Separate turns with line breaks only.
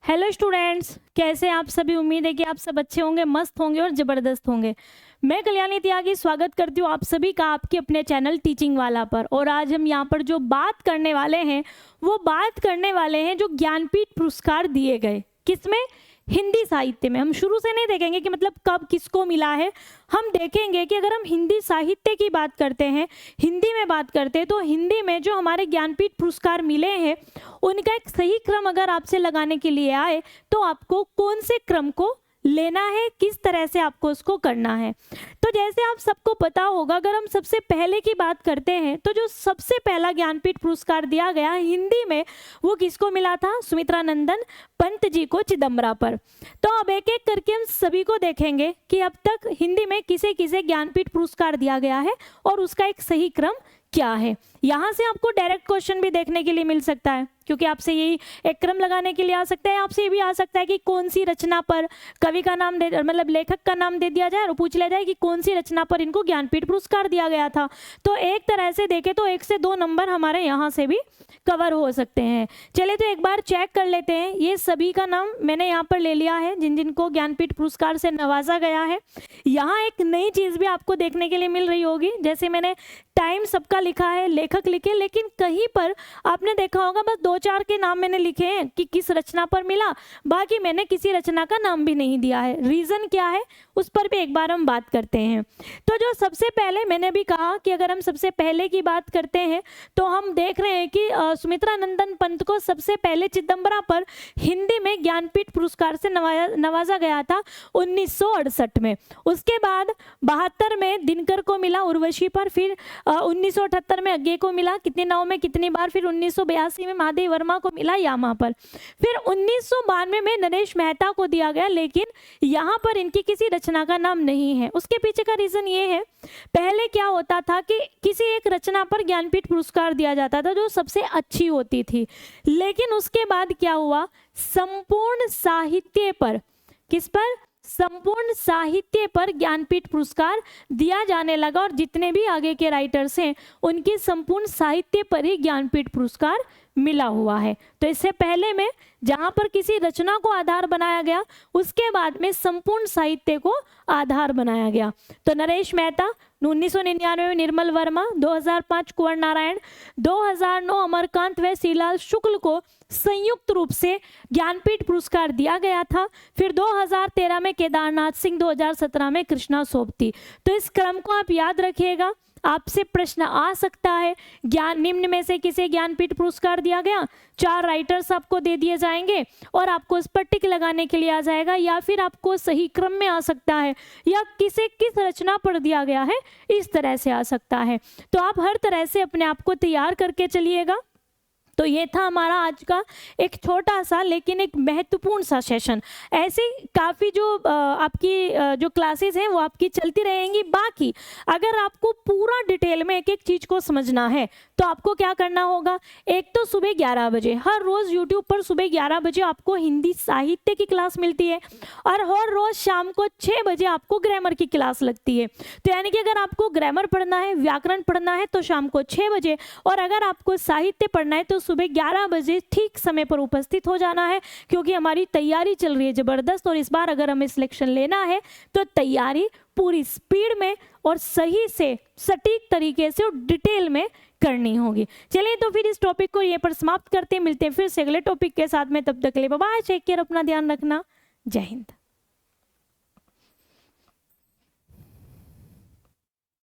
Hello students, कैसे हैं आप सभी। उम्मीद है कि आप सब अच्छे होंगे, मस्त होंगे और ज़बरदस्त होंगे। मैं कल्याणी त्यागी स्वागत करती हूँ आप सभी का आपके अपने चैनल टीचिंग वाला पर। और आज हम यहाँ पर जो बात करने वाले हैं वो बात करने वाले हैं जो ज्ञानपीठ पुरस्कार दिए गए, किसमें, हिंदी साहित्य में। हम शुरू से नहीं देखेंगे कि मतलब कब किसको मिला है, हम देखेंगे कि अगर हम हिंदी साहित्य की बात करते हैं, हिंदी में बात करते हैं, तो हिंदी में जो हमारे ज्ञानपीठ पुरस्कार मिले हैं उनका एक सही क्रम अगर आपसे लगाने के लिए आए तो आपको कौन से क्रम को लेना है, किस तरह से आपको उसको करना है। तो जैसे आप सबको पता होगा, अगर हम सबसे पहले की बात करते हैं तो जो सबसे पहला ज्ञानपीठ पुरस्कार दिया गया हिंदी में वो किसको मिला था, सुमित्रा नंदन पंत जी को चिदम्बरा पर। तो अब एक एक करके हम सभी को देखेंगे कि अब तक हिंदी में किसे किसे ज्ञानपीठ पुरस्कार दिया गया है और उसका एक सही क्रम क्या है। यहाँ से आपको डायरेक्ट क्वेश्चन भी देखने के लिए मिल सकता है, क्योंकि आपसे यही एक क्रम लगाने के लिए आ सकता है। आपसे ये भी आ सकता है कि कौन सी रचना पर कवि का नाम दे, मतलब लेखक का नाम दे दिया जाए और पूछ लिया जाए कि कौन सी रचना पर इनको ज्ञानपीठ पुरस्कार दिया गया था। तो एक तरह से देखें तो 1 से 2 नंबर हमारे यहाँ से भी कवर हो सकते हैं। चलिए तो एक बार चेक कर लेते हैं। ये सभी का नाम मैंने यहाँ पर ले लिया है जिन जिनको ज्ञानपीठ पुरस्कार से नवाजा गया है। यहाँ एक नई चीज़ भी आपको देखने के लिए मिल रही होगी, जैसे मैंने टाइम सबका लिखा है, लेखक लिखे, लेकिन कहीं पर आपने देखा होगा बस 2-4 के नाम मैंने लिखे हैं कि किस रचना पर मिला, बाकी मैंने किसी रचना का नाम भी नहीं दिया है। रीज़न क्या है उस पर भी एक बार हम बात करते हैं। तो जो सबसे पहले मैंने भी कहा कि अगर हम सबसे पहले की बात करते हैं तो हम देख रहे हैं कि सुमित्रा नंदन पंत को सबसे पहले चिदम्बरा पर हिंदी में ज्ञानपीठ पुरस्कार से नवाजा गया था 1968 में। उसके बाद 72 में दिनकर को मिला उर्वशी पर, फिर 1978 में अज्ञे को मिला कितने नाव में कितनी बार, फिर 1982 में महादेव वर्मा को मिला यामा पर, फिर 1992 में नरेश मेहता को दिया गया, लेकिन यहाँ पर इनकी किसी रचना का नाम नहीं है। उसके पीछे का रीजन ये है, पहले क्या होता था कि किसी एक रचना पर ज्ञानपीठ पुरस्कार दिया जाता था जो सबसे अच्छी होती थी, लेकिन उसके बाद क्या हुआ, संपूर्ण साहित्य पर, किस पर, संपूर्ण साहित्य पर ज्ञानपीठ पुरस्कार दिया जाने लगा और जितने भी आगे के राइटर्स हैं उनकी संपूर्ण साहित्य पर ही ज्ञानपीठ पुरस्कार मिला हुआ है। तो इससे पहले में जहां पर किसी रचना को आधार बनाया गया, उसके बाद में संपूर्ण साहित्य को आधार बनाया गया। तो नरेश मेहता 1999 में निर्मल वर्मा, 2005 कुंवर नारायण, 2009 अमरकांत व श्रीलाल शुक्ल को संयुक्त रूप से ज्ञानपीठ पुरस्कार दिया गया था। फिर 2013 में केदारनाथ सिंह, 2017 में कृष्णा सोबती। तो इस क्रम को आप याद रखिएगा, आपसे प्रश्न आ सकता है निम्न में से किसे ज्ञानपीठ पुरस्कार दिया गया। 4 राइटर्स आपको दे दिए जाएंगे और आपको इस पर टिक लगाने के लिए आ जाएगा, या फिर आपको सही क्रम में आ सकता है, या किसे किस रचना पर दिया गया है इस तरह से आ सकता है। तो आप हर तरह से अपने आप को तैयार करके चलिएगा। तो ये था हमारा आज का एक छोटा सा लेकिन एक महत्वपूर्ण सा सेशन। ऐसे काफ़ी जो आपकी जो क्लासेस हैं वो आपकी चलती रहेंगी। बाकी अगर आपको पूरा डिटेल में एक एक चीज़ को समझना है तो आपको क्या करना होगा, एक तो सुबह 11 बजे हर रोज़ यूट्यूब पर सुबह 11 बजे आपको हिंदी साहित्य की क्लास मिलती है और हर रोज़ शाम को 6 बजे आपको ग्रामर की क्लास लगती है। तो यानी कि अगर आपको ग्रामर पढ़ना है, व्याकरण पढ़ना है तो शाम को 6 बजे, और अगर आपको साहित्य पढ़ना है तो सुबह 11 बजे ठीक समय पर उपस्थित हो जाना है, क्योंकि हमारी तैयारी चल रही है ज़बरदस्त। और इस बार अगर हमें सिलेक्शन लेना है तो तैयारी पूरी स्पीड में और सही से सटीक तरीके से और डिटेल में करनी होगी। चलिए तो फिर इस टॉपिक को ये पर समाप्त करते हैं, मिलते हैं फिर से अगले टॉपिक के साथ में। तब तक के लिए बाय बाय, टेक केयर, अपना ध्यान रखना, जय हिंद।